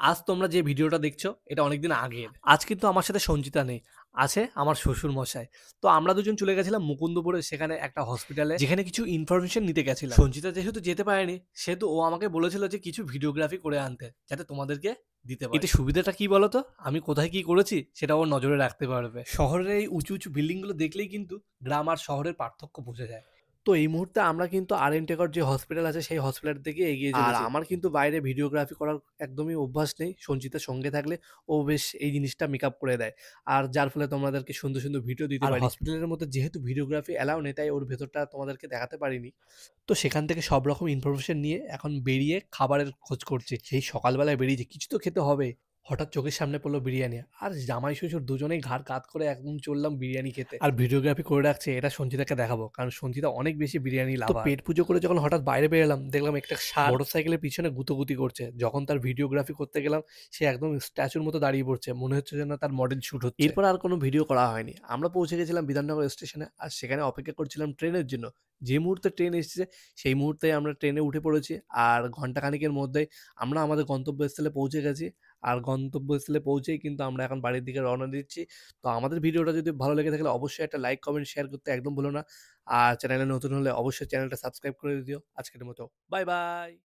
আজ তোমরা যে ভিডিওটা দেখছো এটা অনেকদিন আগের। আজ কিন্তু আমার সাথে সঞ্চিতা নেই। আছে আমার শ্বশুরমশাই। তো আমরা দুজন চলে গেছিলাম মুকুন্দপুরে সেখানে একটা হসপিটালে যেখানে কিছু ইনফরমেশন নিতে গেছিলাম। সঞ্চিতা যেহেতু যেতে পারেনি সেহেতু ও আমাকে বলেছিল যে কিছু ভিডিওগ্রাফি করে আনতে যাতে তোমাদেরকে দিতে পারি। এতে সুবিধাটা কি বলতো? আমি কোথায় কি করেছি সেটা ও নজরে রাখতে পারবে। শহরের এই উঁচু বিল্ডিং গুলো দেখলেই কিন্তু গ্রাম আর শহরের পার্থক্য বোঝা যায়। তো এই মুহূর্তে আমরা কিন্তু আর.এন. টেকর যে হসপিটাল আছে সেই হসপিটালের দিকে এগিয়ে চলেছি। আর আমার কিন্তু বাইরে ভিডিওগ্রাফি করার একদমই অভ্যাস নেই। সঞ্চিতার সঙ্গে থাকলে ও বেশ এই জিনিসটা মেকআপ করে দেয়। আর যার ফলে তোমাদেরকে সুন্দর ভিডিও দিতে পারি। আর হসপিটালের মধ্যে যেহেতু ভিডিওগ্রাফি অ্যালাও নেই তাই ওর ভেতরটা তোমাদেরকে দেখাতে পারিনি। তো সেখান থেকে সব রকম ইনফরমেশন নিয়ে এখন বেরিয়ে খাবারের খোঁজ করছি। সেই সকালবেলায় বেরিয়েছি কিছু তো খেতে হবে। হঠাৎ চোখের সামনে পড়লো বিরিয়ানি। আর জামাই ষষ্ঠর দুজনেই ঘাড় কাত করে একদম চললাম বিরিয়ানি খেতে। আর ভিডিওগ্রাফি করে রাখছে এটা সঞ্চিতাকে দেখাবো। কারণ সঞ্চিতা অনেক বেশি বিরিয়ানি লাভার। তো পেট পুজো করে যখন হঠাৎ বাইরে বেরোলাম দেখলাম একটা ষাঁড় মোটরসাইকেলের পিছনে গুতোগুতি করছে। যখন তার ভিডিওগ্রাফি করতে গেলাম সে একদম স্ট্যাচুর মতো দাঁড়িয়ে পড়ছে। মনে হচ্ছে যেন তার মডেল শুট হচ্ছে। এরপর আর কোনো ভিডিও করা হয়নি। আমরা পৌঁছে গেছিলাম বিধাননগর স্টেশনে। আর সেখানে অপেক্ষা করছিলাম ট্রেনের জন্য। যে মুহূর্তে ট্রেন এসেছে সেই মুহূর্তেই আমরা ট্রেনে উঠে পড়েছি। আর ঘন্টাখানেকের মধ্যেই আমরা আমাদের গন্তব্যস্থলে পৌঁছে গেছি। আর গন্তব্যস্থলে পৌঁছেই কিন্তু আমরা এখন বাড়ির দিকে রওনা দিচ্ছি। তো আমাদের ভিডিওটা যদি ভালো লেগে থাকলে অবশ্যই একটা লাইক, কমেন্ট, শেয়ার করতে একদম ভুলো না। আর চ্যানেলে নতুন হলে অবশ্যই চ্যানেলটা সাবস্ক্রাইব করে দিও। আজকের মতো বাই।